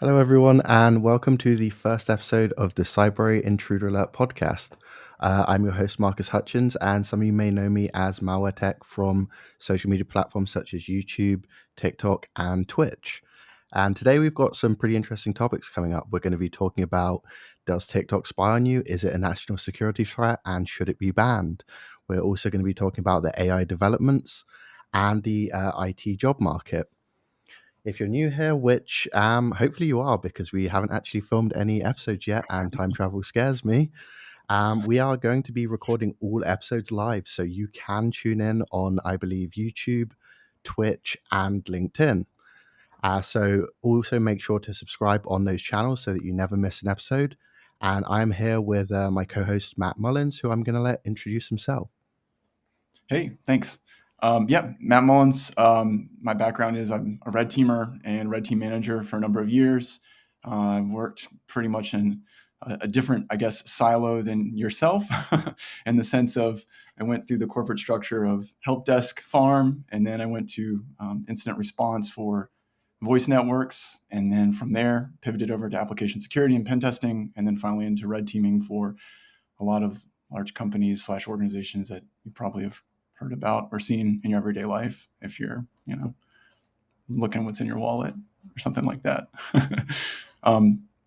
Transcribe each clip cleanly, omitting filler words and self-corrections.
Hello, everyone, and welcome to the first episode of the Cybrary Intruder Alert podcast. I'm your host, Marcus Hutchins, and some of you may know me as Malware Tech from social media platforms such as YouTube, TikTok, and Twitch. And today we've got some pretty interesting topics coming up. We're going to be talking about, does TikTok spy on you? Is it a national security threat? And should it be banned? We're also going to be talking about the AI developments and the IT job market. If you're new here, which hopefully you are, because we haven't actually filmed any episodes yet, and time travel scares me, we are going to be recording all episodes live, so you can tune in on, I believe, YouTube, Twitch, and LinkedIn. So also make sure to subscribe on those channels so that you never miss an episode. And I'm here with my co-host Matt Mullins, who I'm going to let introduce himself. Hey, thanks. Yeah, Matt Mullins. My background is I'm a red teamer and red team manager for a number of years. I've worked pretty much in a different, I guess, silo than yourself in the sense of I went through the corporate structure of help desk farm, and then I went to incident response for voice networks. And then from there, pivoted over to application security and pen testing, and then finally into red teaming for a lot of large companies / organizations that you probably have heard about or seen in your everyday life if you're, looking what's in your wallet or something like that. A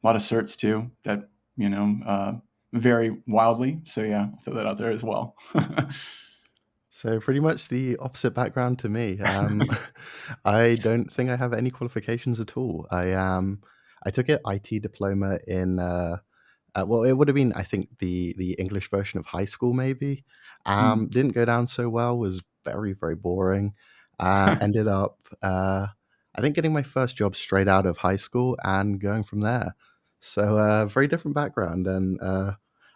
lot of certs too that, vary wildly. So yeah, I'll throw that out there as well. So pretty much the opposite background to me. I don't think I have any qualifications at all. I took an IT diploma in well, it would have been, I think, the English version of high school, maybe. Mm. Didn't go down so well. Was very very boring. Ended up, I think, getting my first job straight out of high school and going from there. So very different background, and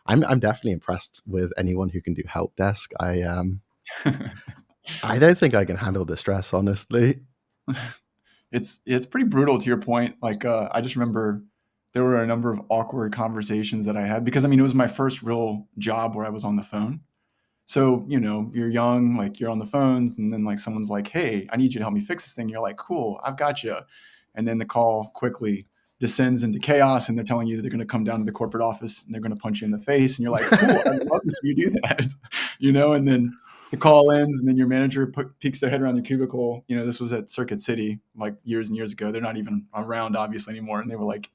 I'm definitely impressed with anyone who can do help desk. I don't think I can handle the stress, honestly. It's pretty brutal to your point. Like I just remember there were a number of awkward conversations that I had because it was my first real job where I was on the phone. So, you're young, like you're on the phones, and then like someone's like, "Hey, I need you to help me fix this thing." You're like, "Cool, I've got you." And then the call quickly descends into chaos, and they're telling you that they're going to come down to the corporate office and they're going to punch you in the face, and you're like, "Cool, I'd love to see you do that," And then the call ends, and then your manager peeks their head around your cubicle. This was at Circuit City, like years and years ago. They're not even around, obviously, anymore. And they were like,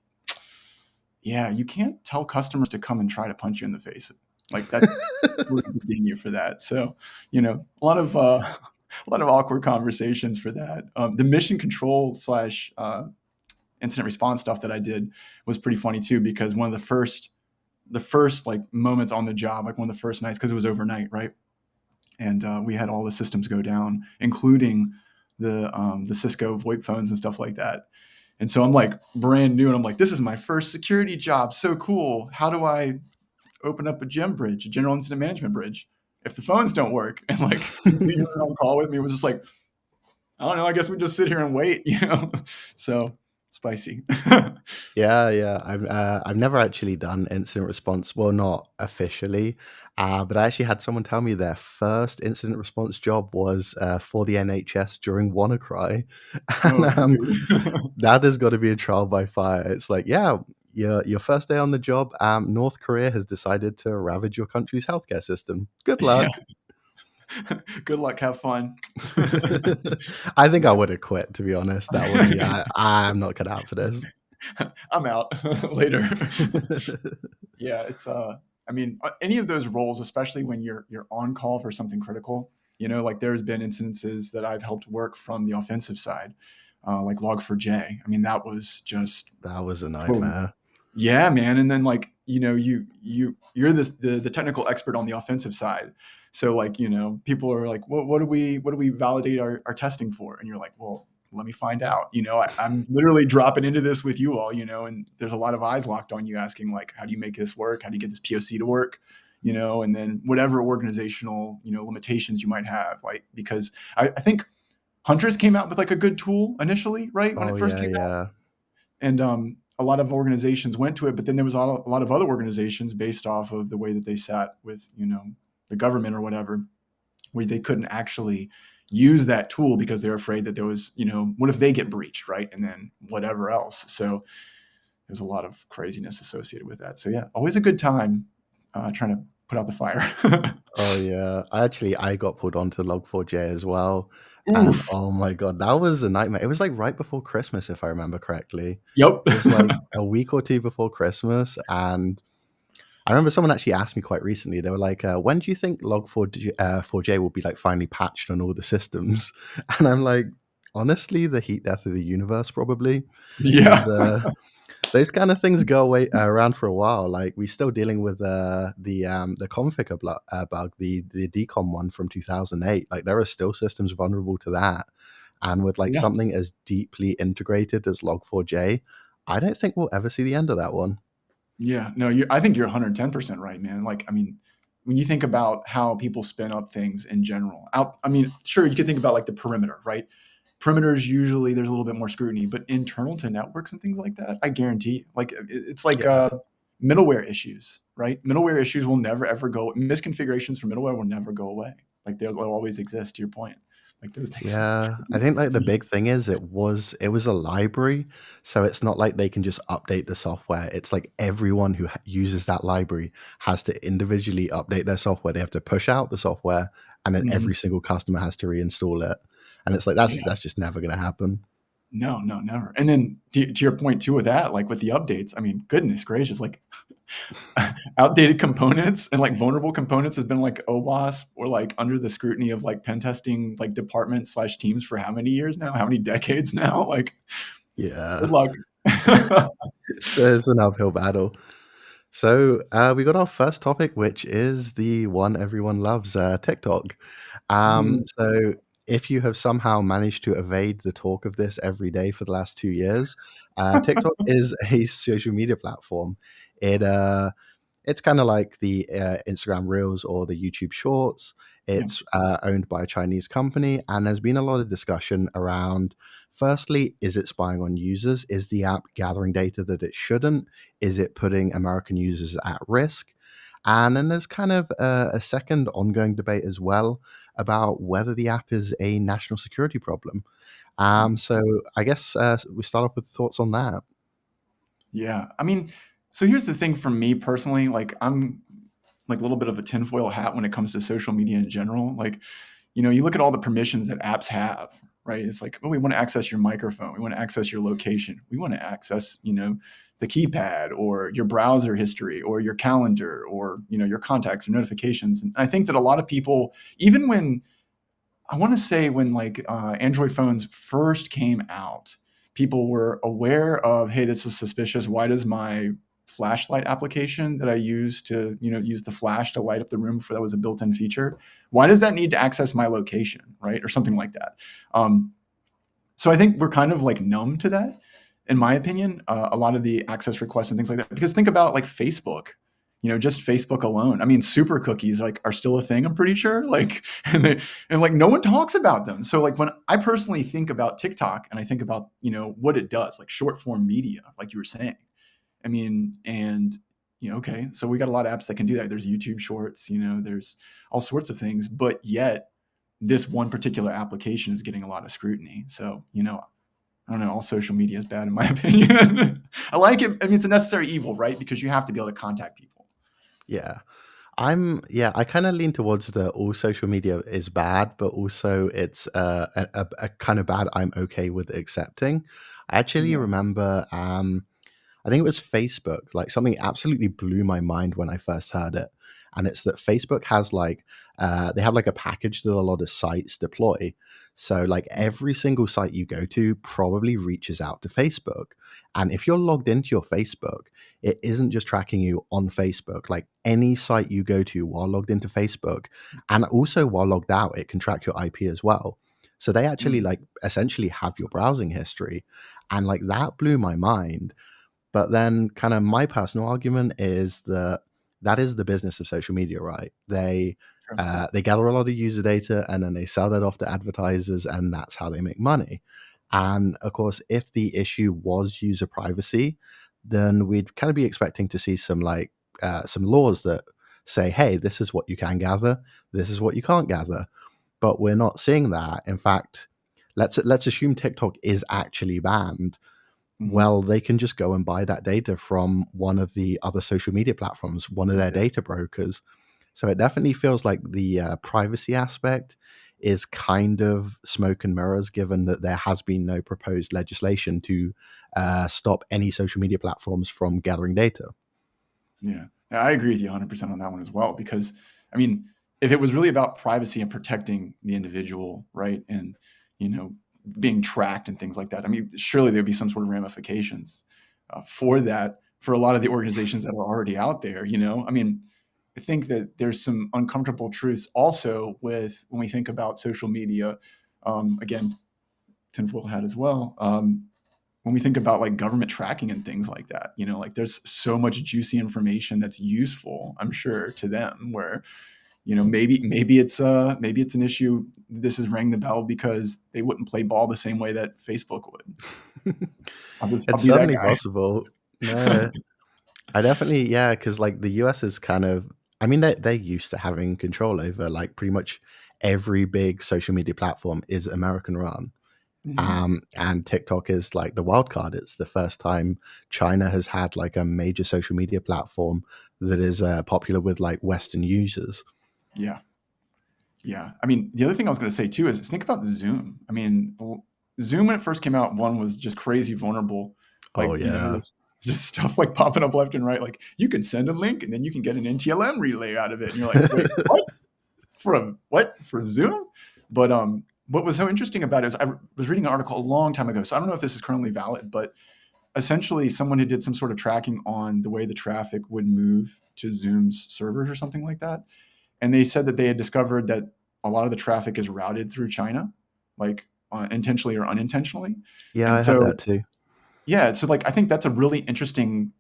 "Yeah, you can't tell customers to come and try to punch you in the face. Like that's we're getting you for that." So, a lot of a lot of awkward conversations for that. The mission control / incident response stuff that I did was pretty funny too, because one of the first like moments on the job, like one of the first nights, because it was overnight, right? And we had all the systems go down, including the Cisco VoIP phones and stuff like that. And so I'm like brand new, and I'm like, this is my first security job. So cool. How do I open up a GEM bridge, a general incident management bridge, if the phones don't work? And like the senior on call with me was just like, I don't know, I guess we just sit here and wait, So spicy. Yeah. I've never actually done incident response. Well, not officially, but I actually had someone tell me their first incident response job was for the NHS during WannaCry, and Oh, dude. that has got to be a trial by fire. It's like, yeah, your first day on the job, North Korea has decided to ravage your country's healthcare system. Good Yeah. luck. Good luck. Have fun. I think I would have quit, to be honest. That would be, I'm not cut out for this. I'm out later. Yeah, it's any of those roles, especially when you're on call for something critical, like there's been instances that I've helped work from the offensive side, like Log4j. That was just That was a whoa. nightmare. Yeah, man. And then like, you're the technical expert on the offensive side. So like, people are like, what do we validate our testing for? And you're like, well, let me find out. I'm literally dropping into this with you all, and there's a lot of eyes locked on you asking like, how do you make this work? How do you get this POC to work? And then whatever organizational, limitations you might have, like, because I think Hunters came out with like a good tool initially, right? When Oh, it first yeah, came out. yeah. And a lot of organizations went to it, but then there was a lot of other organizations based off of the way that they sat with, the government or whatever, where they couldn't actually use that tool because they're afraid that there was, what if they get breached, right? And then whatever else. So there's a lot of craziness associated with that. So yeah, always a good time trying to put out the fire. Oh yeah, I got pulled onto Log4j as well, and Oof. oh my god, that was a nightmare. It was like right before Christmas, if I remember correctly. Yep. It was like a week or two before Christmas, and I remember someone actually asked me quite recently. They were like, "When do you think Log4j will be like finally patched on all the systems?" And I'm like, honestly, the heat death of the universe probably, Yeah. because those kind of things go away around for a while. Like we're still dealing with the config bug, the decom one from 2008. Like there are still systems vulnerable to that, and with like Yeah. something as deeply integrated as Log4j, I don't think we'll ever see the end of that one. Yeah, no, I think you're 110% right, man. Like, I mean, when you think about how people spin up things in general, I mean, sure, you could think about like the perimeter, right? Perimeters usually there's a little bit more scrutiny, but internal to networks and things like that, I guarantee, like it's like Yeah. middleware issues, right? Middleware issues will never ever go. Misconfigurations for middleware will never go away. Like they'll always exist. To your point, like those things. Yeah, I think like the big thing is it was a library, so it's not like they can just update the software. It's like everyone who uses that library has to individually update their software. They have to push out the software, and then Mhm. every single customer has to reinstall it. And it's like Yeah. that's just never going to happen. No, no, never. And then to your point too with that, like with the updates, I mean, goodness gracious, like outdated components and like vulnerable components has been like OWASP or like under the scrutiny of like pen testing like departments slash teams for how many years now? How many decades now? Like, good Yeah, luck. it's an uphill battle. So we got our first topic, which is the one everyone loves, TikTok. Mm, So if you have somehow managed to evade the talk of this every day for the last 2 years, TikTok is a social media platform. It it's kind of like the Instagram Reels or the YouTube Shorts. yeah. It's owned by a Chinese company, and there's been a lot of discussion around. Firstly, is it spying on users? Is the app gathering data that it shouldn't? Is it putting American users at risk? And then there's kind of a second ongoing debate as well about whether the app is a national security problem. Mm, So I guess we start off with thoughts on that. yeah. I mean, so here's the thing for me personally, like I'm like a little bit of a tinfoil hat when it comes to social media in general. Like, you look at all the permissions that apps have, right? It's like, oh, we want to access your microphone. We want to access your location. We want to access, the keypad or your browser history or your calendar or, your contacts or notifications. And I think that a lot of people, even when I want to say when like Android phones first came out, people were aware of, hey, this is suspicious. Why does my flashlight application that I use to, use the flash to light up the room for that was a built-in feature? Why does that need to access my location, right, or something like that? So I think we're kind of like numb to that, in my opinion. A lot of the access requests and things like that. Because think about like Facebook, just Facebook alone. I mean, super cookies like are still a thing. I'm pretty sure. Like, and like no one talks about them. So like when I personally think about TikTok and I think about what it does, like short form media, like you were saying. I mean, and okay, so we got a lot of apps that can do that. There's YouTube Shorts. There's all sorts of things, but yet this one particular application is getting a lot of scrutiny. So, I don't know, all social media is bad in my opinion. I like it. I mean, it's a necessary evil, right? Because you have to be able to contact people. Yeah. I kind of lean towards the all social media is bad, but also it's a kind of bad I'm okay with accepting. I actually Yeah. remember I think it was Facebook. Like something absolutely blew my mind when I first heard it, and it's that Facebook has like they have like a package that a lot of sites deploy. So like every single site you go to probably reaches out to Facebook, and if you're logged into your Facebook, it isn't just tracking you on Facebook. Like any site you go to while logged into Facebook, and also while logged out, it can track your IP as well. So they actually Mm, like essentially have your browsing history, and like that blew my mind. But then, kind of, my personal argument is that that is the business of social media, right? sure. They gather a lot of user data and then they sell that off to advertisers, and that's how they make money. And of course, if the issue was user privacy, then we'd kind of be expecting to see some laws that say, "Hey, this is what you can gather, this is what you can't gather." But we're not seeing that. In fact, let's assume TikTok is actually banned. Hmm. well, they can just go and buy that data from one of the other social media platforms, one of their Exactly. data brokers. So it definitely feels like the privacy aspect is kind of smoke and mirrors, given that there has been no proposed legislation to stop any social media platforms from gathering data. Yeah. I agree with you 100% on that one as well. Because, I mean, if it was really about privacy and protecting the individual, right, and you know, being tracked and things like that, I mean, surely there'd be some sort of ramifications for that for a lot of the organizations that are already out there. I mean, I think that there's some uncomfortable truths also with when we think about social media. Again, tinfoil hat as well. When we think about like government tracking and things like that, like there's so much juicy information that's useful, I'm sure, to them, where maybe it's an issue. This is rang the bell because they wouldn't play ball the same way that Facebook would. I'll It's be that certainly guy. possible. No, I definitely, yeah, because like the US is kind of, I mean, they're used to having control over like pretty much every big social media platform is American run. Hmm. And TikTok is like the wild card. It's the first time China has had like a major social media platform that is popular with like Western users. Yeah. Yeah. I mean, the other thing I was going to say too is think about Zoom. I mean, Zoom when it first came out, one was just crazy vulnerable. Oh Like, yeah. there's just stuff like popping up left and right. Like you can send a link and then you can get an NTLM relay out of it. And you're like, wait, what? For Zoom? But what was so interesting about it is I was reading an article a long time ago. So I don't know if this is currently valid, but essentially someone who did some sort of tracking on the way the traffic would move to Zoom's servers or something like that, and they said that they had discovered that a lot of the traffic is routed through China, like intentionally or unintentionally. Yeah, And I had so, that too. yeah, so like I think that's a really interesting,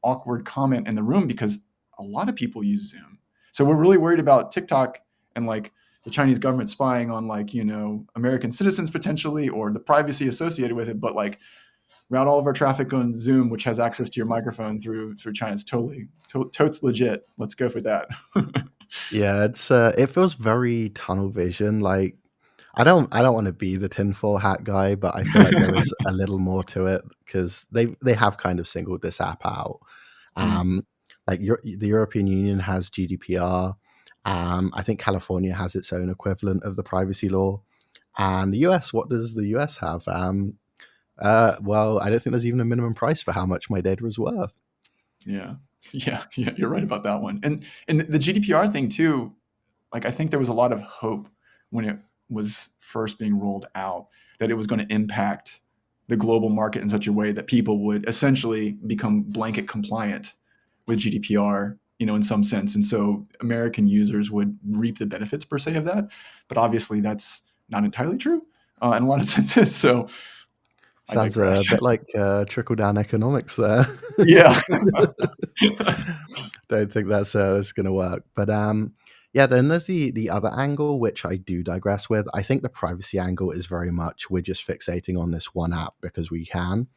awkward comment in the room because a lot of people use Zoom. So we're really worried about TikTok and like the Chinese government spying on like, American citizens potentially or the privacy associated with it, but like route all of our traffic on Zoom, which has access to your microphone through China. It's totes legit. Let's go for that. Yeah, it feels very tunnel vision. Like I don't want to be the tinfoil hat guy, but I feel like there is a little more to it because they have kind of singled this app out. Mm, Um, like the European Union has GDPR. I think California has its own equivalent of the privacy law. And the US, what does the US have? Well, I don't think there's even a minimum price for how much my data is worth. yeah. Yeah, you're right about that one. And the GDPR thing too, like I think there was a lot of hope when it was first being rolled out that it was going to impact the global market in such a way that people would essentially become blanket compliant with GDPR, in some sense. And so American users would reap the benefits per se of that. But obviously that's not entirely true in a lot of senses. So I Sounds digress. a bit like trickle down economics there. Yeah. Don't think that's going to work. But yeah, then there's the other angle, which I do digress with. I think the privacy angle is very much we're just fixating on this one app because we can.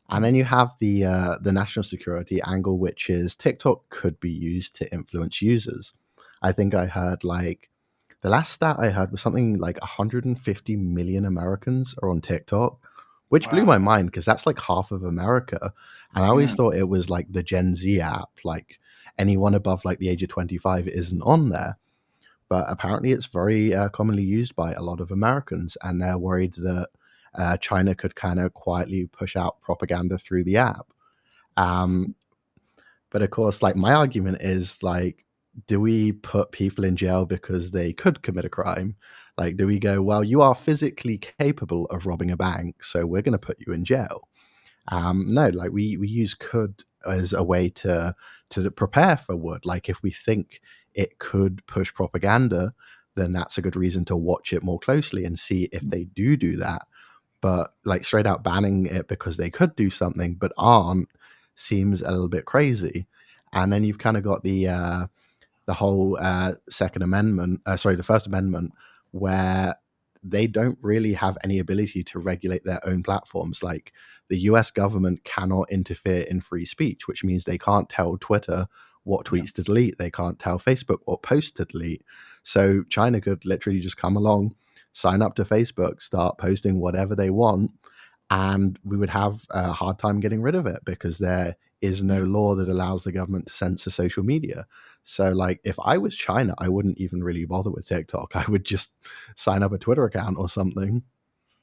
And then you have the national security angle, which is TikTok could be used to influence users. I think I heard like the last stat I heard was something like 150 million Americans are on TikTok, which blew my Wow. mind because that's like half of America. And I always Yeah. thought it was like the Gen Z app, like anyone above like the age of 25 isn't on there. But apparently it's very commonly used by a lot of Americans, and they're worried that China could kind of quietly push out propaganda through the app. Um, but of course, like my argument is like, do we put people in jail because they could commit a crime? Like, do we go, well, you are physically capable of robbing a bank, so we're going to put you in jail? No, like we use could as a way to prepare for would. Like if we think it could push propaganda, then that's a good reason to watch it more closely and see if they do that. But like straight out banning it because they could do something but aren't seems a little bit crazy. And then you've kind of got the whole Second Amendment, sorry, the First Amendment, where they don't really have any ability to regulate their own platforms. Like the US government cannot interfere in free speech, which means they can't tell Twitter what Yeah. tweets to delete. They can't tell Facebook what posts to delete. So China could literally just come along, sign up to Facebook, start posting whatever they want, and we would have a hard time getting rid of it because there is no Yeah. law that allows the government to censor social media. So, like, if I was China, I wouldn't even really bother with TikTok. I would just sign up a Twitter account or something.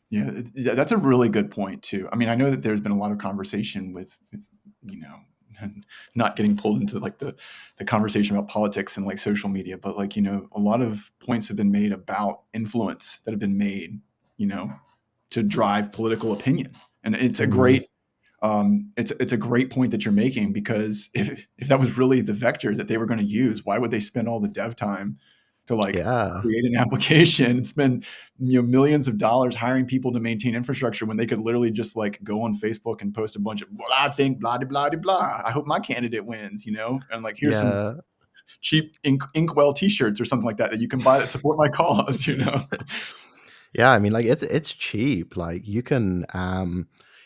Yeah, yeah, that's a really good point too. I mean, I know that there's been a lot of conversation with you know, not getting pulled into like the conversation about politics and like social media, but like, a lot of points have been made about influence that have been made, you know, to drive political opinion. And it's a Mm, great it's a great point that you're making, because if that was really the vector that they were going to use, why would they spend all the dev time to like yeah. create an application and spend millions of dollars hiring people to maintain infrastructure when they could literally just like go on Facebook and post a bunch of, well, I think blah blah blah blah. I hope my candidate wins, and like here's some Yeah. cheap inkwell T-shirts or something like that you can buy that support my cause. Yeah, I mean, like it's cheap. Like you can,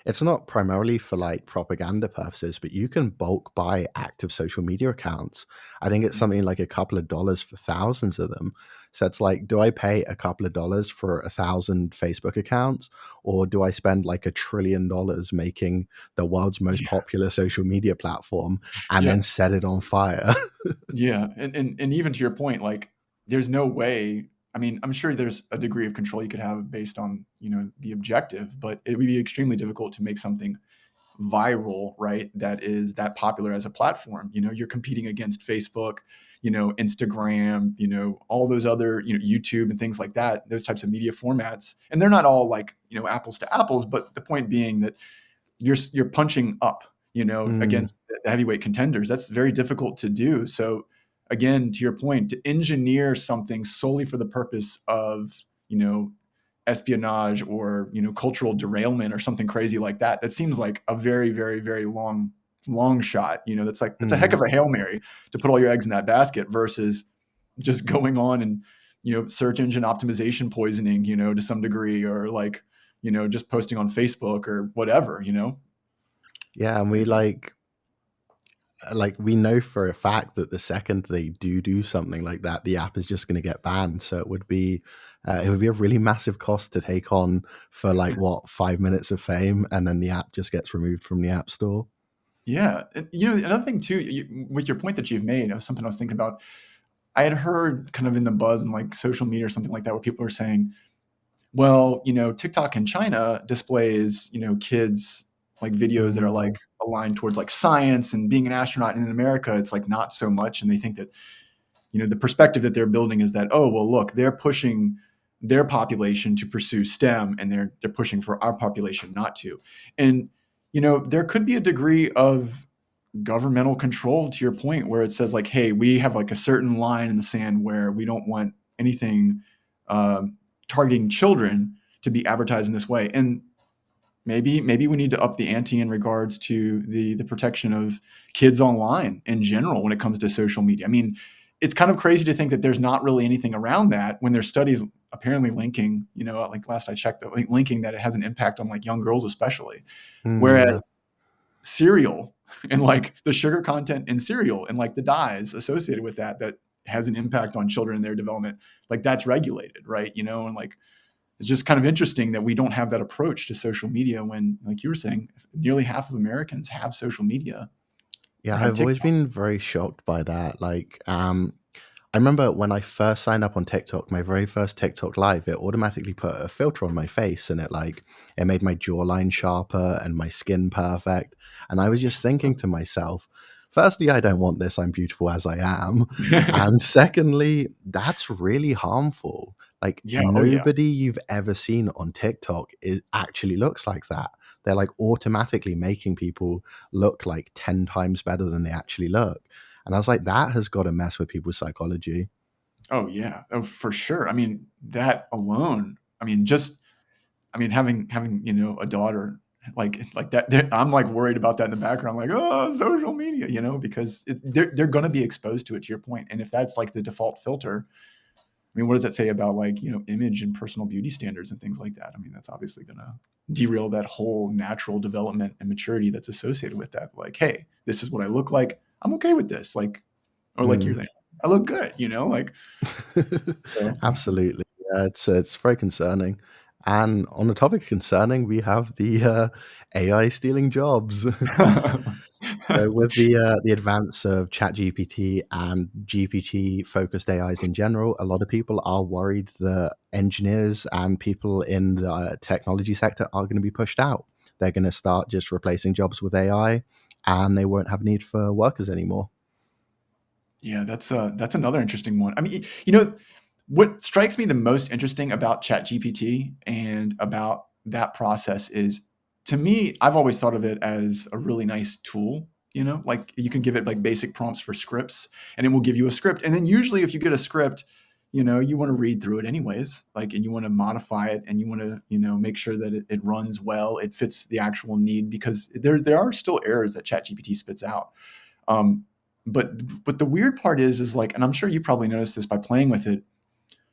it's not primarily for like propaganda purposes, but you can bulk buy active social media accounts. I think it's Yeah, something like a couple of dollars for thousands of them. So it's like, do I pay a couple of dollars for 1,000 Facebook accounts, or do I spend like $1 trillion making the world's most yeah, popular social media platform and yeah. then set it on fire? Yeah, and even to your point, like there's no way. I mean, I'm sure there's a degree of control you could have based on the objective, but it would be extremely difficult to make something viral, right? That is that popular as a platform. You're competing against Facebook, Instagram, all those other, YouTube and things like that. Those types of media formats, and they're not all like apples to apples, but the point being that you're punching up, Mm, against the heavyweight contenders. That's very difficult to do. So again, to your point, to engineer something solely for the purpose of, espionage or, cultural derailment or something crazy like that, that seems like a very, very, very long shot. That's a heck of mm. a Hail Mary to put all your eggs in that basket versus just going on and, search engine optimization poisoning, to some degree, or like, just posting on Facebook or whatever. Yeah, and we So like we know for a fact that the second they do something like that, the app is just going to get banned. So it would be a really massive cost to take on for like what 5 minutes of fame, and then the app just gets removed from the app store. yeah, and, another thing too, with your point that you've made, of something I was thinking about. I had heard kind of in the buzz and like social media or something like that, where people were saying, well, TikTok in China displays, kids like videos that are like Mm, aligned towards like science and being an astronaut. And in America, it's like not so much. And they think that, the perspective that they're building is that, oh, well, look, they're pushing their population to pursue STEM, and they're pushing for our population not to. And, there could be a degree of governmental control, to your point, where it says like, hey, we have like a certain line in the sand where we don't want anything um, targeting children to be advertised in this way. And maybe we need to up the ante in regards to the protection of kids online in general when it comes to social media. I mean, it's kind of crazy to think that there's not really anything around that when there's studies apparently linking, like last I checked, linking that it has an impact on like young girls especially. Whereas yeah. cereal and like the sugar content in cereal and like the dyes associated with that has an impact on children and their development, like that's regulated, right? And like it's just kind of interesting that we don't have that approach to social media when, like you were saying, nearly half of Americans have social media or Yeah, have I've always TikTok. been very shocked by that. Like, I remember when I first signed up on TikTok, my very first TikTok live, it automatically put a filter on my face, and it made my jawline sharper and my skin perfect. And I was just thinking to myself, firstly, I don't want this. I'm beautiful as I am. And secondly, that's really harmful. Like Yeah. Oh yeah. nobody you've ever seen on TikTok actually looks like that. They're like automatically making people look like 10 times better than they actually look. And I was like, that has got to mess with people's psychology. Oh yeah. Oh, for sure. I mean, that alone. I mean, just I mean, having a daughter like that, I'm like worried about that in the background, like, oh, social media, because they're going to be exposed to it. To your point, and if that's like the default filter, I mean, what does that say about like image and personal beauty standards and things like that? I mean, that's obviously going to derail that whole natural development and maturity that's associated with that. Like, hey, this is what I look like. I'm okay with this. Like, or like you're Mm. saying, I look good. Like so. Absolutely. Yeah, it's very concerning. And on the topic concerning, we have the AI stealing jobs. So with the advance of ChatGPT and GPT-focused AIs in general, a lot of people are worried that engineers and people in the technology sector are going to be pushed out. They're going to start just replacing jobs with AI, and they won't have need for workers anymore. Yeah, that's another interesting one. I mean, you know, what strikes me the most interesting about ChatGPT and about that process is, to me, I've always thought of it as a really nice tool. You know, like you can give it like basic prompts for scripts, and it will give you a script. And then usually, if you get a script, you know, you want to read through it anyways, like, and you want to modify it, and you want to, you know, make sure that it runs well, it fits the actual need, because there are still errors that ChatGPT spits out. Um, but the weird part is like, and I'm sure you probably noticed this by playing with it.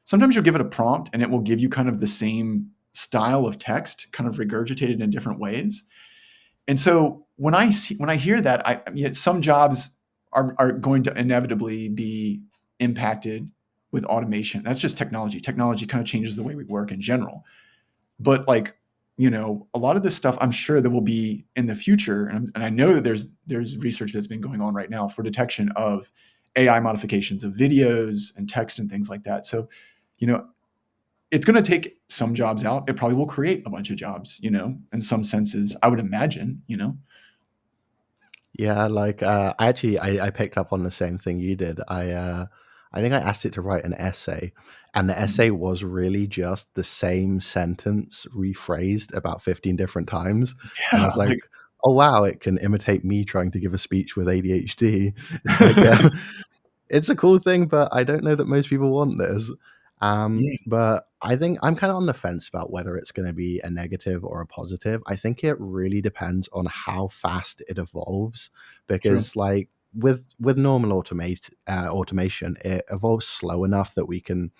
Sometimes you'll give it a prompt and it will give you kind of the same style of text, kind of regurgitated in different ways. And so when I hear that, some jobs are going to inevitably be impacted with automation. That's just technology. Technology kind of changes the way we work in general. But like, you know, a lot of this stuff I'm sure there will be in the future, and I know that there's research that's been going on right now for detection of AI modifications of videos and text and things like that. So, you know, it's going to take some jobs out. It probably will create a bunch of jobs, you know, in some senses, I would imagine, you know. Yeah, like I picked up on the same thing you did. I think I asked it to write an essay, and the Mhm. essay was really just the same sentence rephrased about 15 different times. And I Yeah, was like, like, oh wow, it can imitate me trying to give a speech with ADHD. It's like it's a cool thing, but I don't know that most people want this. yeah, But I think I'm kind of on the fence about whether it's going to be a negative or a positive. I think it really depends on how fast it evolves, true. because like with normal automation, it evolves slow enough that we can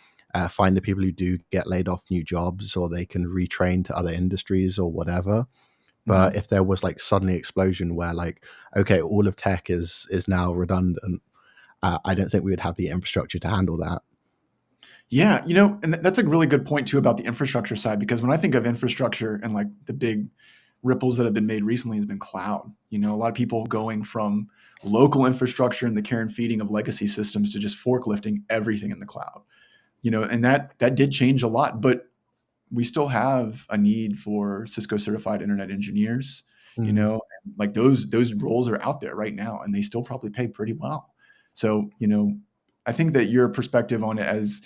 find the people who do get laid off new jobs, or they can retrain to other industries or whatever. But Mhm. if there was like suddenly explosion where like, okay, all of tech is now redundant, I don't think we would have the infrastructure to handle that. Yeah, you know, and that's a really good point too about the infrastructure side, because when I think of infrastructure and like the big ripples that have been made recently has been cloud. You know, a lot of people going from local infrastructure and the care and feeding of legacy systems to just forklifting everything in the cloud. You know, and that did change a lot, but we still have a need for Cisco certified internet engineers, you Mm. know, and like those roles are out there right now and they still probably pay pretty well. So, you know, I think that your perspective on it as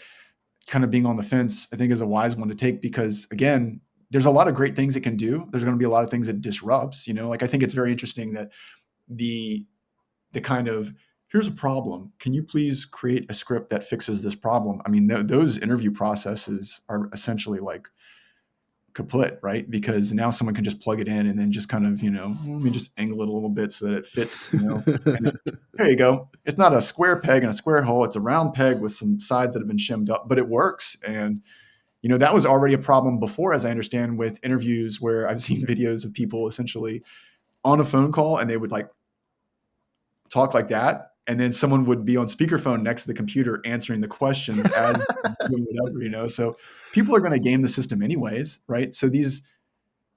kind of being on the fence, I think is a wise one to take, because again, there's a lot of great things it can do. There's going to be a lot of things it disrupts, you know, like I think it's very interesting that the the kind of, here's a problem, can you please create a script that fixes this problem? I mean, those interview processes are essentially like kaput, right? Because now someone can just plug it in and then just kind of, you know, let me just angle it a little bit so that it fits, you know, and then there you go. It's not a square peg and a square hole. It's a round peg with some sides that have been shimmed up, but it works. And, you know, that was already a problem before, as I understand, with interviews where I've seen videos of people essentially on a phone call and they would like talk like that. And then someone would be on speakerphone next to the computer answering the questions as doing whatever, you know. So people are going to game the system anyways, right? So these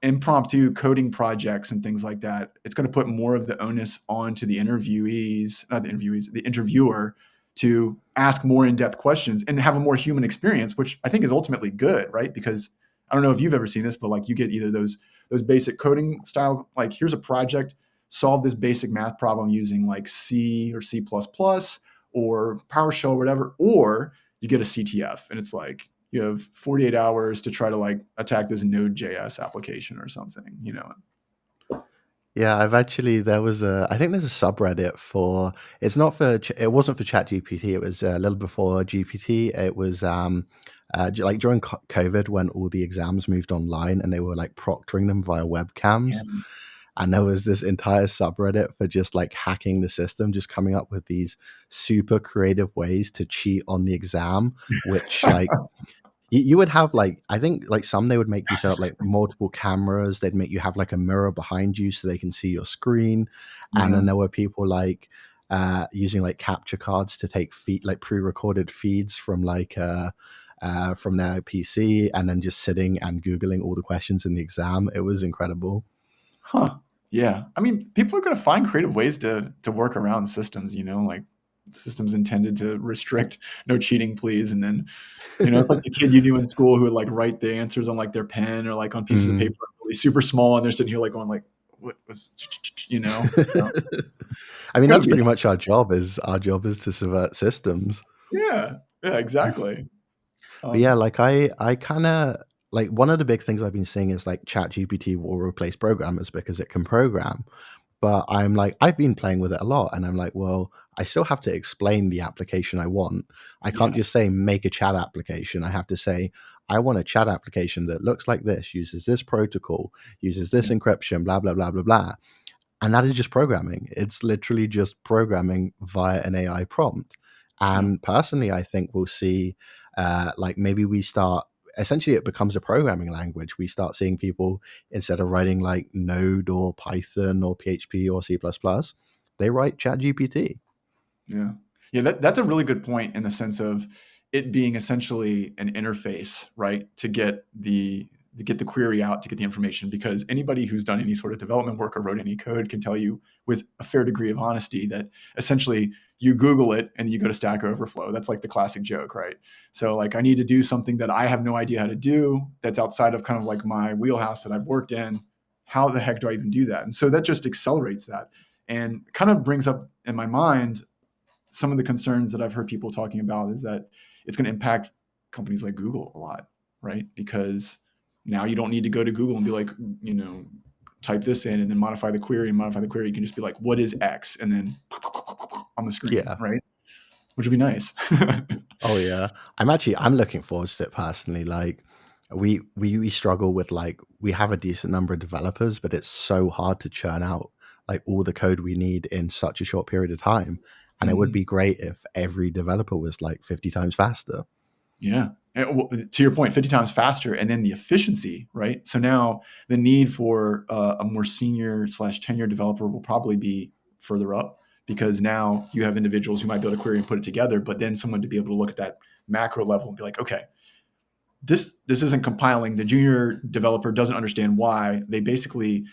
impromptu coding projects and things like that, it's going to put more of the onus onto the interviewees, not the interviewees, the interviewer, to ask more in-depth questions and have a more human experience, which I think is ultimately good, right? Because I don't know if you've ever seen this, but like you get either those basic coding style, like here's a project, solve this basic math problem using like C or C++ or PowerShell or whatever, or you get a CTF and it's like you have 48 hours to try to like attack this Node.js application or something, you know. Yeah, I've actually there was a I think there's a subreddit for it's not for it wasn't for ChatGPT. It was a little before GPT. It was like during COVID when all the exams moved online and they were like proctoring them via Yeah. webcams. And there was this entire subreddit for just like hacking the system, just coming up with these super creative ways to cheat on the exam, which like you would have like I think like some they would make you set up like multiple cameras. They'd make you have like a mirror behind you so they can see your screen. And Yeah. then there were people like using like capture cards to take feed like pre-recorded feeds from like from their PC and then just sitting and Googling all the questions in the exam. It was incredible. Huh. Yeah. I mean, people are going to find creative ways to work around systems, like systems intended to restrict no cheating, please. And then, it's like the kid you knew in school who would like write the answers on like their pen or like on pieces of paper Mm. really super small, and they're sitting here like going like, what was, so I it's mean, going to that's be, pretty much our job is to subvert systems. yeah, yeah, exactly. But yeah, Um, like I kind of like one of the big things I've been seeing is like ChatGPT will replace programmers because it can program. But I'm like, I've been playing with it a lot, and I'm like, well, I still have to explain the application I want. I can't just yes. say make a chat application. I have to say I want a chat application that looks like this, uses this protocol, uses this Yeah. encryption, blah blah blah blah blah. And that is just programming. It's literally just programming via an AI prompt. Yeah. And personally, I think we'll see, like maybe we start. Essentially, it becomes a programming language. We start seeing people instead of writing like Node or Python or PHP or C++, they write ChatGPT. Yeah. Yeah, that's a really good point in the sense of it being essentially an interface, right? To get the query out, to get the information, because anybody who's done any sort of development work or wrote any code can tell you with a fair degree of honesty that essentially you Google it and you go to Stack Overflow. That's like the classic joke, right? So like I need to do something that I have no idea how to do, that's outside of kind of like my wheelhouse that I've worked in. How the heck do I even do that? And so that just accelerates that and kind of brings up in my mind some of the concerns that I've heard people talking about is that it's going to impact companies like Google a lot, right? Because now you don't need to go to Google and be like, type this in and then modify the query and modify the query. You can just be like, what is X? And then on the screen, Yeah. right? Which would be nice. Oh yeah. I'm looking forward to it personally. Like we struggle with like we have a decent number of developers, but it's so hard to churn out like all the code we need in such a short period of time. And it would Mhm. be great if every developer was like 50 times faster. Yeah. And to your point, 50 times faster. And then the efficiency, right? So now the need for a more senior slash tenure developer will probably be further up because now you have individuals who might be able to query and put it together, but then someone to be able to look at that macro level and be like, okay, this isn't compiling. The junior developer doesn't understand why. They basically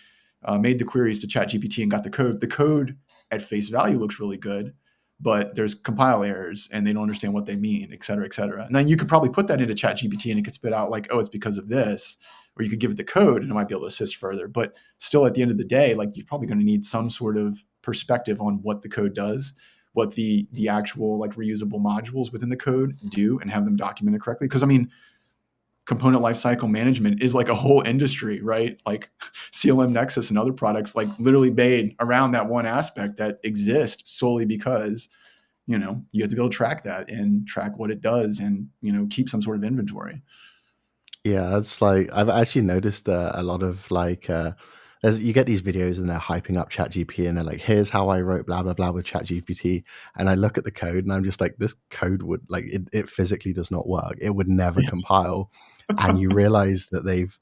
made the queries to ChatGPT and got the code. The code at face value looks really good, but there's compile errors and they don't understand what they mean, et cetera, et cetera. And then you could probably put that into ChatGPT and it could spit out like, oh, it's because of this. Or you could give it the code and it might be able to assist further. But still, at the end of the day, like you're probably going to need some sort of perspective on what the code does, what the actual like reusable modules within the code do, and have them documented correctly. Because I mean, component lifecycle management is like a whole industry, right? Like CLM Nexus and other products, like literally made around that one aspect that exists solely because you have to be able to track that and track what it does, and keep some sort of inventory. Yeah, it's like I've actually noticed a lot of like you get these videos and they're hyping up ChatGPT and they're like, here's how I wrote blah blah blah with ChatGPT, and I look at the code and I'm just like, this code would like it physically does not work. It would never Yeah. compile, and you realize that they've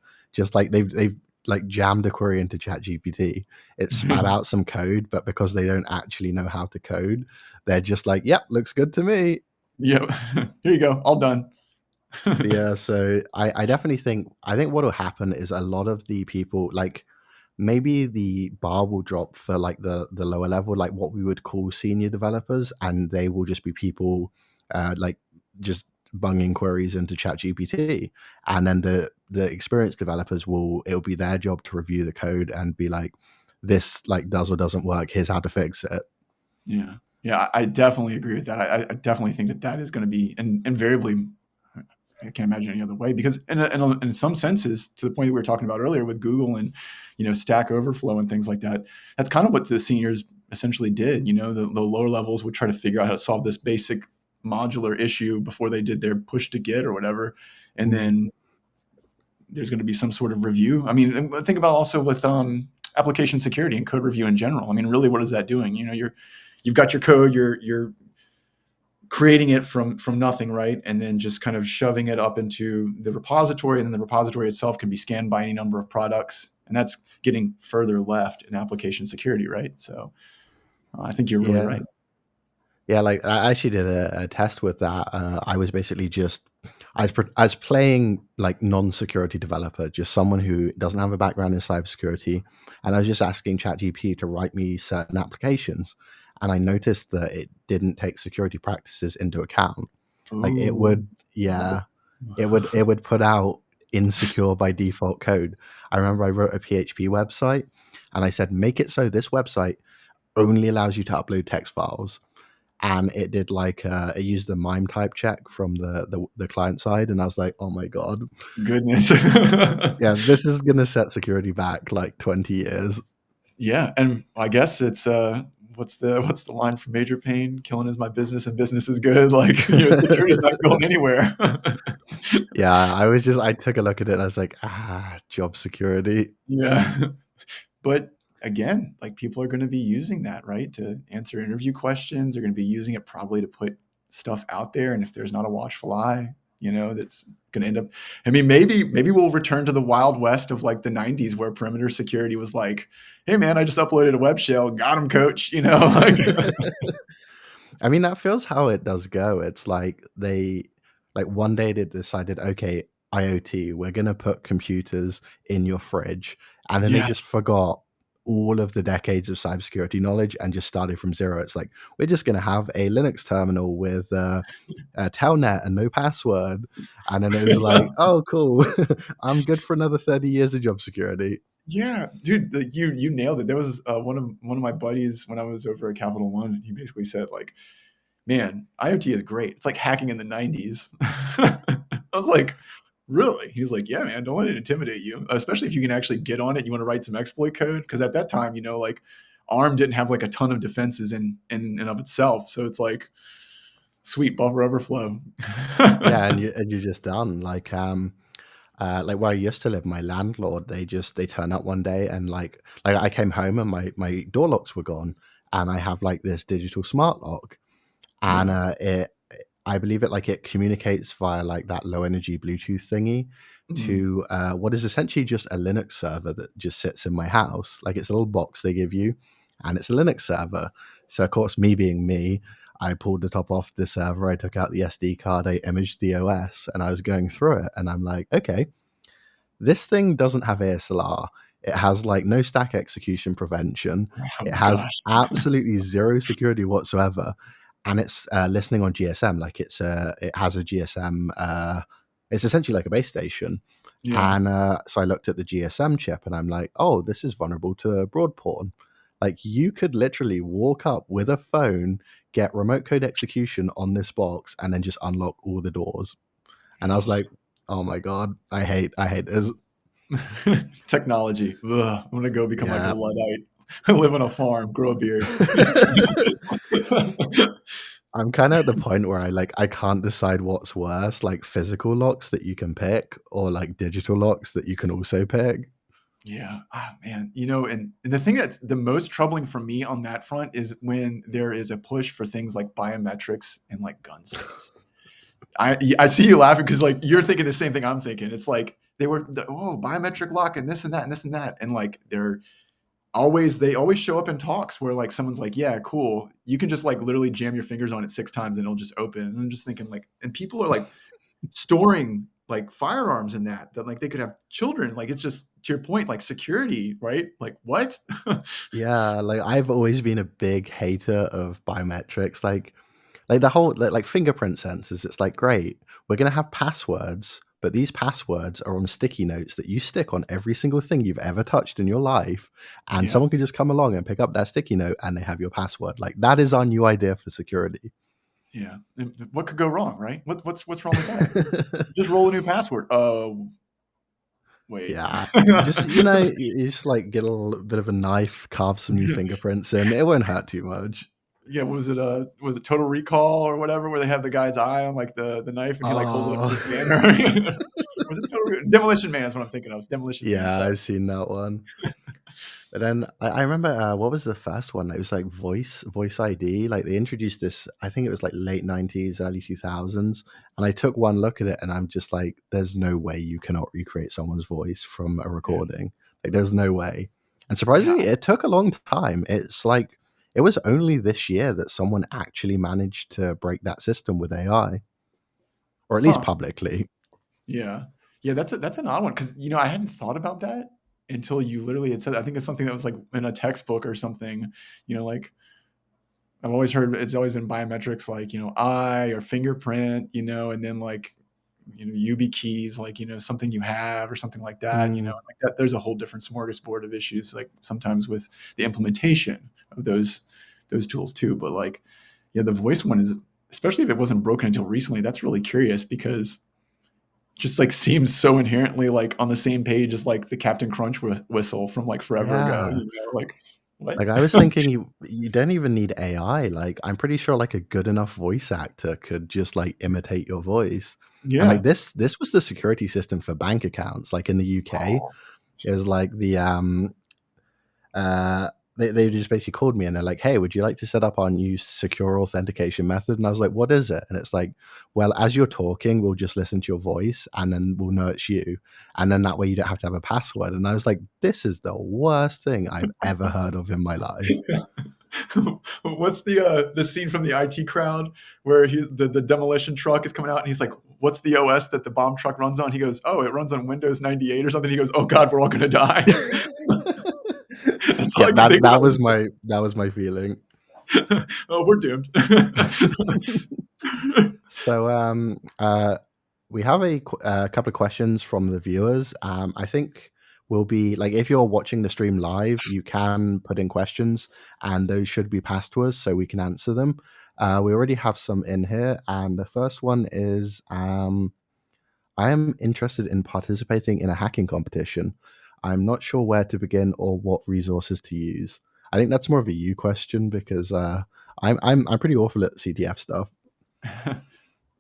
like jammed a query into ChatGPT. It spat out some code, but because they don't actually know how to code, they're just like, yep, looks good to me. Yep. Here you go, all done. Yeah, so I definitely think what will happen is a lot of the people like maybe the bar will drop for like the lower level, like what we would call senior developers, and they will just be people like just bunging queries into ChatGPT, and then the experienced developers it'll be their job to review the code and be like, this like does or doesn't work. Here's how to fix it. Yeah, yeah, I definitely agree with that. I definitely think that is going to be invariably. I can't imagine any other way because, in some senses, to the point that we were talking about earlier with Google and Stack Overflow and things like that, that's kind of what the seniors essentially did. The lower levels would try to figure out how to solve this basic modular issue before they did their push to Git or whatever, and Mm. then there's going to be some sort of review. I mean, think about also with application security and code review in general. I mean, really, what is that doing? You've got your code, you're creating it from nothing, right? And then just kind of shoving it up into the repository, and then the repository itself can be scanned by any number of products, and that's getting further left in application security, right? So I think you're really Yeah. right. Yeah, like I actually did a test with that. I was basically just I was playing like non-security developer, just someone who doesn't have a background in cybersecurity, and I was just asking ChatGPT to write me certain applications, and I noticed that it didn't take security practices into account. Like it Ooh. would, yeah, it would put out insecure by default code. I remember I wrote a PHP website, and I said make it so this website only allows you to upload text files, and it did like it used the MIME type check from the client side, and I was like, oh my god, Goodness. yeah, this is gonna set security back like 20 years. Yeah, and I guess it's what's the line from Major Payne? "Killing is my business and business is good." Like, security is not going anywhere. Yeah, I took a look at it and I was like, job security. Yeah. But again, like people are going to be using that, right? To answer interview questions. They're going to be using it probably to put stuff out there. And if there's not a watchful eye, that's going to end up. I mean, maybe we'll return to the Wild West of like the 90s where perimeter security was like, hey, man, I just uploaded a web shell. Got him, coach. Like, I mean, that feels how it does go. It's like like one day they decided, okay, IoT, we're gonna put computers in your fridge, and then they yeah, just forgot all of the decades of cybersecurity knowledge and just started from zero. It's like we're just gonna have a Linux terminal with a telnet and no password, and then it was like, oh, cool, I'm good for another 30 years of job security. yeah, dude, you nailed it. There was one of my buddies when I was over at Capital One. He basically said like, man, IoT is great. It's like hacking in the 90s. I was like, really? He was like, yeah, man, don't let it intimidate you, especially if you can actually get on it. You want to write some exploit code. Because at that time, like ARM didn't have like a ton of defenses in and of itself. So it's like, sweet buffer overflow. Yeah, and you're just done. Like where I used to live, my landlord, they turn up one day and like I came home and my door locks were gone, and I have like this digital smart lock, and Yeah. it I believe it communicates via like that low energy Bluetooth thingy Mhm. to what is essentially just a Linux server that just sits in my house. Like it's a little box they give you, and it's a Linux server. So of course, me being me, I pulled the top off the server, I took out the SD card, I imaged the OS, and I was going through it, and I'm like, okay, this thing doesn't have ASLR. It has like no stack execution prevention. Oh It my has gosh. absolutely zero security whatsoever, and it's listening on GSM. Like it has a GSM. It's essentially like a base station. Yeah. And so I looked at the GSM chip, and I'm like, oh, this is vulnerable to broad porn. Like you could literally walk up with a phone, get remote code execution on this box, and then just unlock all the doors. And I was like, oh my god, I hate this. Technology. Ugh, I'm gonna go become like a Yeah. Luddite. Live on a farm, grow a beard. I'm kind of at the point where I can't decide what's worse, like physical locks that you can pick or like digital locks that you can also pick. Yeah. Ah, man. And the thing that's the most troubling for me on that front is when there is a push for things like biometrics and like gun safes. I see you laughing because like you're thinking the same thing I'm thinking. It's like biometric lock and this and that and this and that. And like they always show up in talks where like someone's like, yeah, cool. You can just like literally jam your fingers on it 6 times and it'll just open. And I'm just thinking like, and people are like storing like firearms in that like they could have children. Like it's just to your point, like security, right? Like what? Yeah, like I've always been a big hater of biometrics. Like the whole like fingerprint sensors. It's like great, we're gonna have passwords, but these passwords are on sticky notes that you stick on every single thing you've ever touched in your life, and Yeah. someone can just come along and pick up that sticky note and they have your password. Like that is our new idea for security. Yeah. And what could go wrong, right? What's wrong with that? Just roll a new password. Wait. Yeah, just you just like get a little bit of a knife, carve some new fingerprints in. It won't hurt too much. Yeah, was it Total Recall or whatever, where they have the guy's eye on like the knife and he like holds it up to Oh, the scanner? Was it Demolition Man is what I'm thinking of. It's Demolition Man, yeah, sorry. I've seen that one. But then I remember what was the first one? It was like voice ID. Like they introduced this. I think it was like late 90s, early 2000s. And I took one look at it, and I'm just like, there's no way you cannot recreate someone's voice from a Yeah. recording. Like there's no way. And Yeah. surprisingly, it took a long time. It's like it was only this year that someone actually managed to break that system with AI. or at least Huh. publicly. Yeah. Yeah, that's an odd one because I hadn't thought about that until you literally had said I think it's something that was, like, in a textbook or something, like, I've always heard it's always been biometrics like, eye or fingerprint, and then, like, UB keys, like, something you have or something like that, Mm, like that there's a whole different smorgasbord of issues, like, sometimes with the implementation of those tools too, but, like, yeah, the voice one is especially if it wasn't broken until recently, that's really curious because just like seems so inherently like on the same page as like the Captain Crunch whistle from like forever ago. yeah. Like what? Like, I was thinking you don't even need AI, like, I'm pretty sure, like, a good enough voice actor could just, like, imitate your voice, and, like, Yeah. this was the security system for bank accounts, like, in the UK, Oh. it was like uh, they just basically called me and they're like, "Hey, would you like to set up our new secure authentication method?" And I was like, "What is it?" And it's like, "Well, as you're talking, we'll just listen to your voice and then we'll know it's you. And then that way you don't have to have a password." And I was like, "This is the worst thing I've ever heard of in my life." What's the scene from the IT Crowd where the demolition truck is coming out and he's like, "What's the OS that the bomb truck runs on?" He goes, "Oh, it runs on Windows 98 or something." He goes, "Oh God, we're all gonna die." That's all Yeah, I can think that about when was you said my feeling. oh, we're doomed. So, we have a couple of questions from the viewers. I think we'll be like, if you're watching the stream live, you can put in questions, and those should be passed to us so we can answer them. We already have some in here, and the first one is, I am interested in participating in a hacking competition. I'm not sure where to begin or what resources to use. I think that's more of a you question because I'm pretty awful at CTF stuff.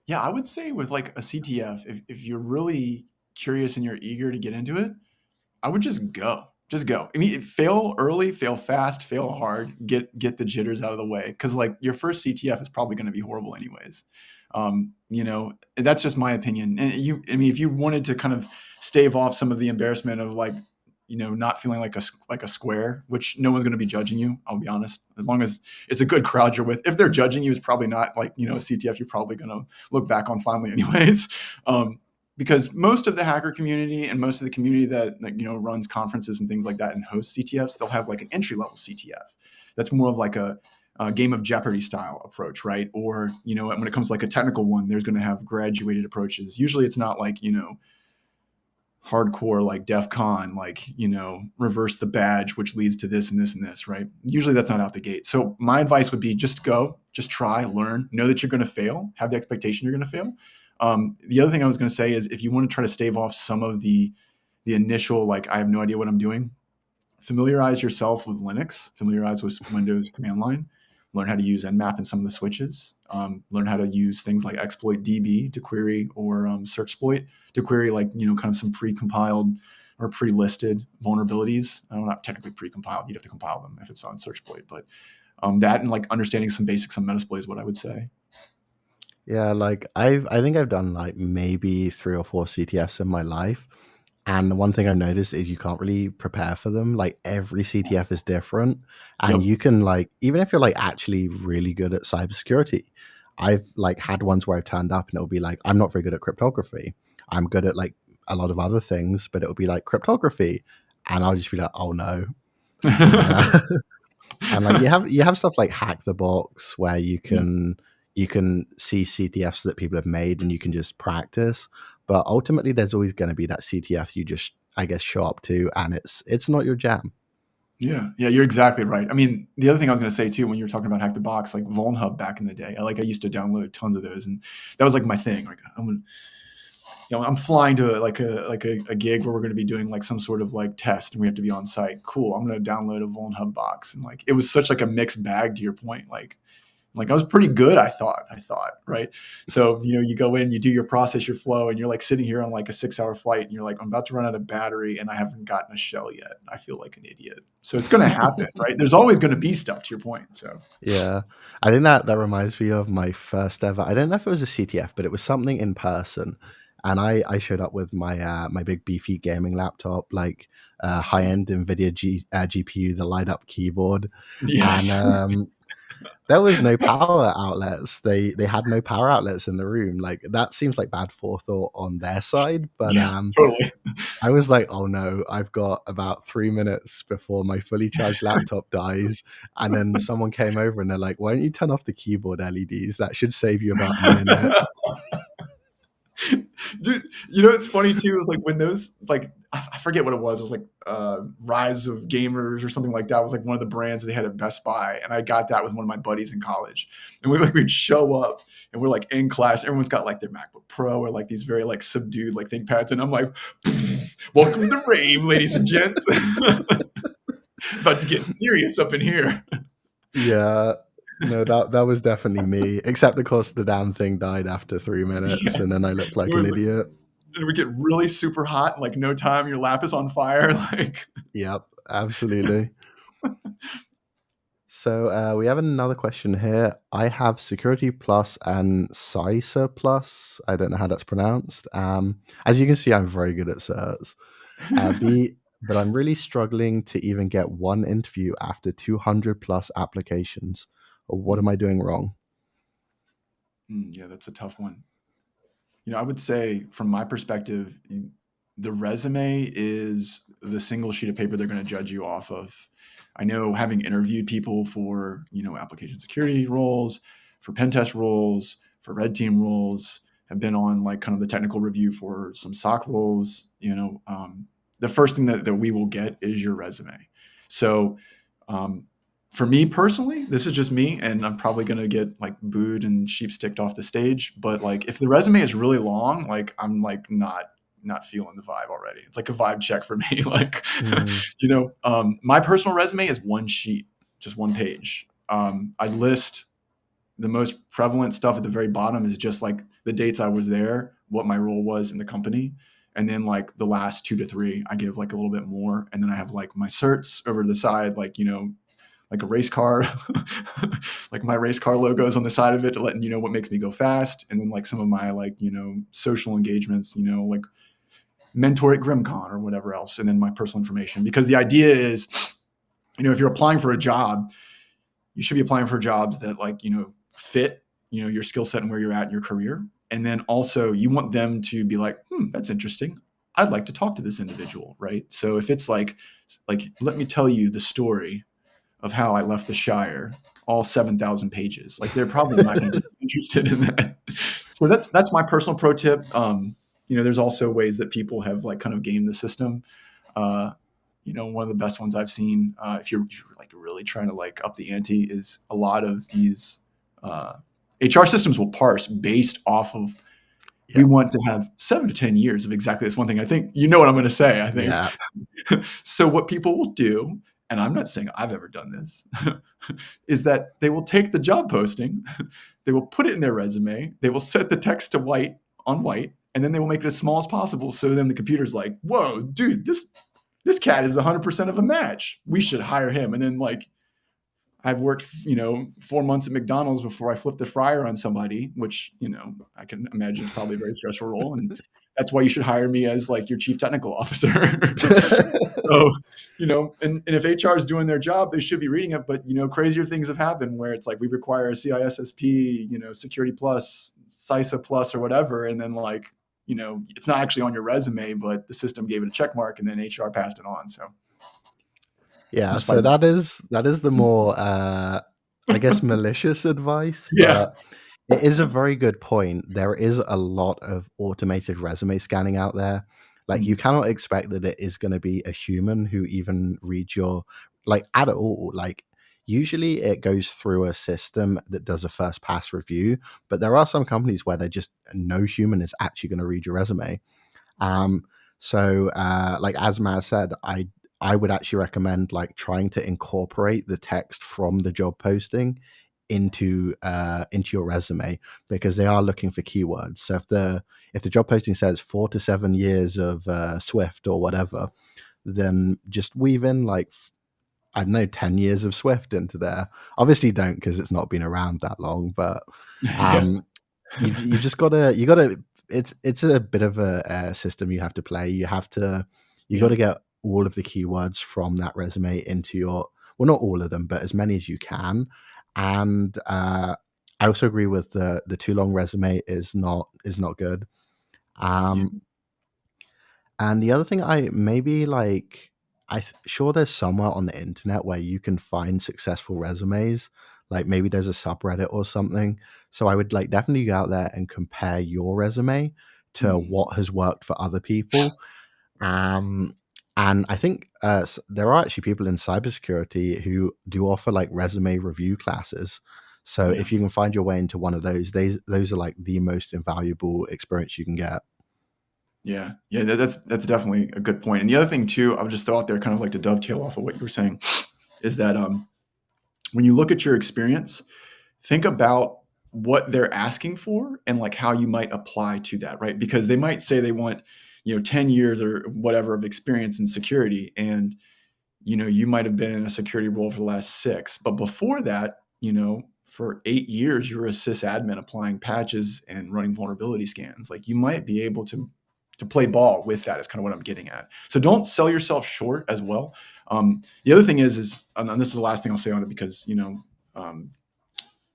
Yeah, I would say with like a CTF, if you're really curious and you're eager to get into it, I would just go. Just go. I mean, fail early, fail fast, fail hard, get the jitters out of the way. Because like your first CTF is probably going to be horrible anyways. That's just my opinion. And I mean, if you wanted to kind of stave off some of the embarrassment of like, not feeling like a square, which no one's going to be judging you. I'll be honest. As long as it's a good crowd you're with. If they're judging you, it's probably not like a CTF. You're probably going to look back on fondly anyways. Um, because most of the hacker community and most of the community that like, runs conferences and things like that and hosts CTFs, they'll have like an entry level CTF. That's more of like a game of Jeopardy style approach, right? Or when it comes to like a technical one, there's going to have graduated approaches. Usually, it's not like hardcore like DEF CON, like reverse the badge, which leads to this and this and this, right? Usually, that's not out the gate. So my advice would be just go, just try, learn, know that you're going to fail, have the expectation you're going to fail. The other thing I was going to say is if you want to try to stave off some of the initial like I have no idea what I'm doing, familiarize yourself with Linux, familiarize with Windows command line, learn how to use Nmap and some of the switches, learn how to use things like exploit DB to query or searchsploit to query like kind of some pre-compiled or pre-listed vulnerabilities. Not technically pre-compiled, you'd have to compile them if it's on searchsploit, but that and like understanding some basics on Metasploit is what I would say. Yeah, like I think I've done like maybe 3 or 4 CTFs in my life, and the one thing I've noticed is you can't really prepare for them. Like every CTF is different, and Yep. you can like even if you're like actually really good at cybersecurity, I've like had ones where I've turned up and it'll be like I'm not very good at cryptography. I'm good at like a lot of other things, but it'll be like cryptography, and I'll just be like, oh no. Uh, and like you have stuff like Hack the Box where Yep. you can see CTFs that people have made and you can just practice. But ultimately there's always going to be that CTF you just I guess show up to and it's not your jam. Yeah, yeah, you're exactly right. I mean, the other thing I was going to say too, when you were talking about Hack the Box, like VulnHub back in the day, I used to download tons of those, and that was like my thing. Like I'm flying to a gig where we're going to be doing like some sort of like test, and we have to be on site. Cool, I'm going to download a VulnHub box, and like it was such like a mixed bag. To your point, like I was pretty good. I thought, right? So you go in, you do your process, your flow, and you're like sitting here on like a 6-hour flight, and you're like, I'm about to run out of battery, and I haven't gotten a shell yet. I feel like an idiot. So it's going to happen, right? There's always going to be stuff. To your point, so Yeah. I think that reminds me of my first ever. I don't know if it was a CTF, but it was something in person. And I showed up with my my big beefy gaming laptop, like high end NVIDIA GPU, the light up keyboard, and yes, there was no power outlets. They had no power outlets in the room. Like that seems like bad forethought on their side, but Yeah, totally. I was like, oh no, I've got about 3 minutes before my fully charged laptop dies. And then someone came over and they're like, why don't you turn off the keyboard LEDs? That should save you about a minute. Dude, you know, it's funny too. It was like when those, like, I forget what it was. It was like Rise of Gamers or something like that. It was like one of the brands that they had at Best Buy, and I got that with one of my buddies in college. And we'd show up, and we're like in class. Everyone's got like their MacBook Pro or like these very like subdued like ThinkPads, and I'm like, "Welcome to the rave, ladies and gents." About to get serious up in here. Yeah. No, that was definitely me. Except of course the damn thing died after 3 minutes Yeah. and then I looked like an And idiot. we get really super hot, in like no time, your lap is on fire. Like, Yep, absolutely. So we have another question here. I have Security Plus and CISA Plus. I don't know how that's pronounced. As you can see, I'm very good at certs. But I'm really struggling to even get one interview after 200 plus applications. What am I doing wrong? Yeah, that's a tough one. You know, I would say from my perspective, the resume is the single sheet of paper they're going to judge you off of. I know, having interviewed people for, you know, application security roles, for pen test roles, for red team roles, have been on like kind of the technical review for some SOC roles, you know, the first thing that we will get is your resume. So, um, for me personally, this is just me, and I'm probably gonna get like booed and sheep sticked off the stage. But like, if the resume is really long, like I'm like not feeling the vibe already. It's like a vibe check for me. Like, Mm, you know, my personal resume is one sheet, just one page. I list the most prevalent stuff at the very bottom is just like the dates I was there, what my role was in the company. And then like the last 2 to 3, I give like a little bit more. And then I have like my certs over to the side, like, you know, like a race car, like my race car logos on the side of it to letting you know what makes me go fast. And then like some of my like, you know, social engagements, you know, like mentor at GrimCon or whatever else. And then my personal information, because the idea is, you know, if you're applying for a job, you should be applying for jobs that like, you know, fit, you know, your skill set and where you're at in your career. And then also you want them to be like, that's interesting. I'd like to talk to this individual. Right. So if it's like, let me tell you the story of how I left the Shire, all 7,000 pages. Like they're probably not going to be interested in that. So that's my personal pro tip. You know, there's also ways that people have like kind of gamed the system. Uh, you know, one of the best ones I've seen, if you're like really trying to like up the ante, is a lot of these HR systems will parse based off of, we yeah, want to have 7 to 10 years of exactly this one thing. I think you know what I'm going to say. I think yeah, so. What people will do, and I'm not saying I've ever done this, is that they will take the job posting, they will put it in their resume, they will set the text to white on white, and then they will make it as small as possible. So then the computer's like, "Whoa, dude, this cat is 100% of a match. We should hire him." And then like, I've worked, you know, 4 months at McDonald's before I flipped the fryer on somebody, which, you know, I can imagine is probably a very stressful role. And that's why you should hire me as like your chief technical officer. So, you know, and if HR is doing their job, they should be reading it. But, you know, crazier things have happened where it's like we require a CISSP, you know, Security Plus, CISA Plus, or whatever. And then like, you know, it's not actually on your resume, but the system gave it a check mark and then HR passed it on. So yeah. just by So that is the more, I guess, malicious advice, yeah. but it is a very good point. There is a lot of automated resume scanning out there. Like you Mm, cannot expect that it is going to be a human who even reads your like at all. Like usually it goes through a system that does a first pass review, but there are some companies where they're just no human is actually going to read your resume. Um, like as Maz said, I would actually recommend like trying to incorporate the text from the job posting into your resume because they are looking for keywords. So if the job posting says 4 to 7 years of Swift or whatever, then just weave in like I don't know 10 years of Swift into there. Obviously, don't because it's not been around that long, but yeah. um, you've just gotta it's a bit of a system you have to play. You got Yeah. to get all of the keywords from that resume into your well, not all of them, but as many as you can. And I also agree with the too long resume is not good. Yeah. Um, and the other thing I maybe like, sure there's somewhere on the internet where you can find successful resumes. Like maybe there's a subreddit or something. So I would like definitely go out there and compare your resume to Mhm. what has worked for other people. Um, and I think there are actually people in cybersecurity who do offer like resume review classes. So Yeah. if you can find your way into one of those are like the most invaluable experience you can get. Yeah. Yeah. That's definitely a good point. And the other thing too, I would just throw out there, kind of like to dovetail off of what you were saying, is that when you look at your experience, think about what they're asking for and like how you might apply to that, right? Because they might say they want, 10 years or whatever of experience in security, and you might have been in a security role for the last 6, but before that, for 8 years, you were a sysadmin applying patches and running vulnerability scans. Like you might be able to play ball with that. Is kind of what I'm getting at. So don't sell yourself short as well. The other thing is, and this is the last thing I'll say on it, because um,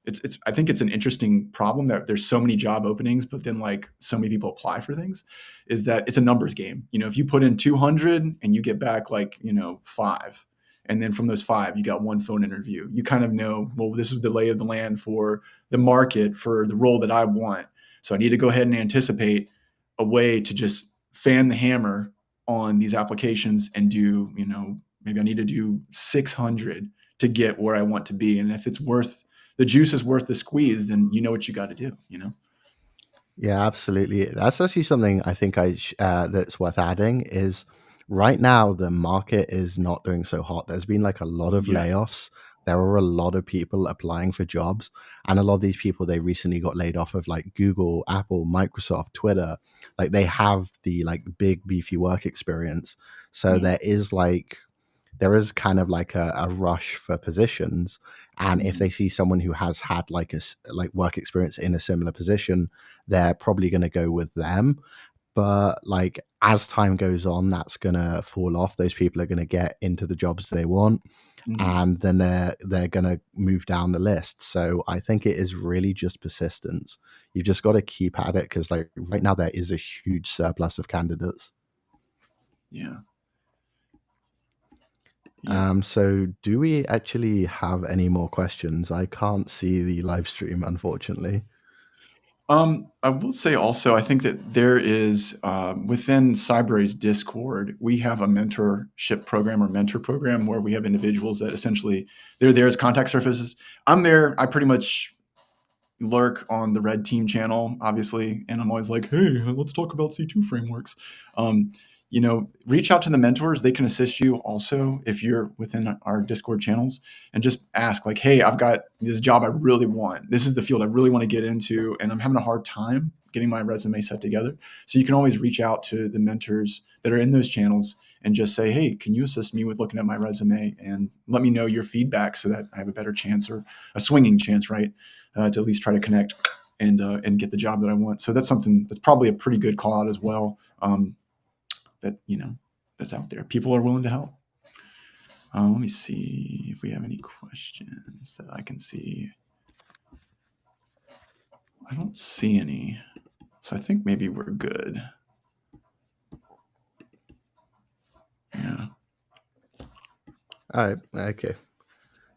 it's I think it's an interesting problem that there's so many job openings, but then like so many people apply for things, is that it's a numbers game. If you put in 200 and you get back like 5, and then from those 5 you got one phone interview, you kind of know, well, this is the lay of the land for the market for the role that I want. So I need to go ahead and anticipate a way to just fan the hammer on these applications and do, maybe I need to do 600 to get where I want to be. And if it's worth the juice is worth the squeeze, then you know what you got to do. Yeah, absolutely. That's actually something I think that's worth adding is right now the market is not doing so hot. There's been like a lot of Yes. layoffs. There are a lot of people applying for jobs, and a lot of these people they recently got laid off of like Google, Apple, Microsoft, Twitter. Like they have the like big beefy work experience. So Yeah. there is kind of like a rush for positions, and if Mhm. they see someone who has had like like work experience in a similar position, they're probably going to go with them. But like as time goes on, that's going to fall off. Those people are going to get into the jobs they want, Mhm. and then they're going to move down the list. So I think it is really just persistence. You've just got to keep at it, because like right now there is a huge surplus of candidates. Yeah. Yeah. So do we actually have any more questions? I can't see the live stream, unfortunately. I will say also, I think that there is within Cybrary's Discord, we have a mentorship program or mentor program where we have individuals that essentially they're there as contact surfaces. I'm there. I pretty much lurk on the red team channel, obviously, and I'm always like, hey, let's talk about C2 frameworks. Um, reach out to the mentors. They can assist you also if you're within our Discord channels, and just ask like, hey, I've got this job I really want. This is the field I really want to get into, and I'm having a hard time getting my resume set together. So you can always reach out to the mentors that are in those channels and just say, hey, can you assist me with looking at my resume and let me know your feedback so that I have a better chance, or a swinging chance, right? To at least try to connect and get the job that I want. So that's something that's probably a pretty good call out as well. That that's out there. People are willing to help. Let me see if we have any questions that I can see. I don't see any, so I think maybe we're good. Yeah. All right. Okay.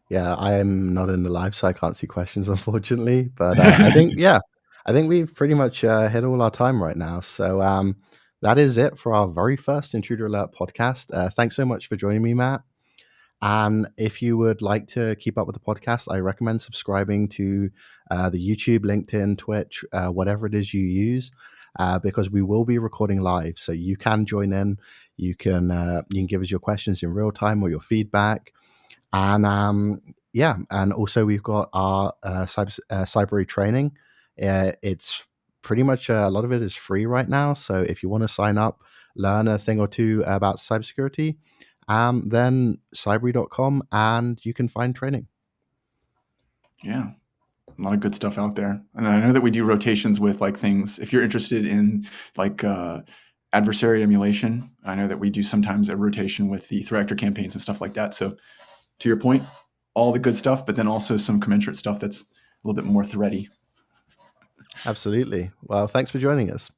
Yeah, I am not in the live, so I can't see questions, unfortunately. But I think we've pretty much hit all our time right now. So that is it for our very first Intruder Alert podcast. Thanks so much for joining me, Matt. And if you would like to keep up with the podcast, I recommend subscribing to the YouTube, LinkedIn, Twitch, whatever it is you use, because we will be recording live. So you can join in. You can give us your questions in real time or your feedback. And yeah, and also we've got our cybery training. It's pretty much a lot of it is free right now. So if you want to sign up, learn a thing or two about cybersecurity, then Cybrary.com, and you can find training. Yeah. A lot of good stuff out there. And I know that we do rotations with like things. If you're interested in like adversary emulation, I know that we do sometimes a rotation with the threat actor campaigns and stuff like that. So to your point, all the good stuff, but then also some commensurate stuff that's a little bit more thready. Absolutely. Well, thanks for joining us.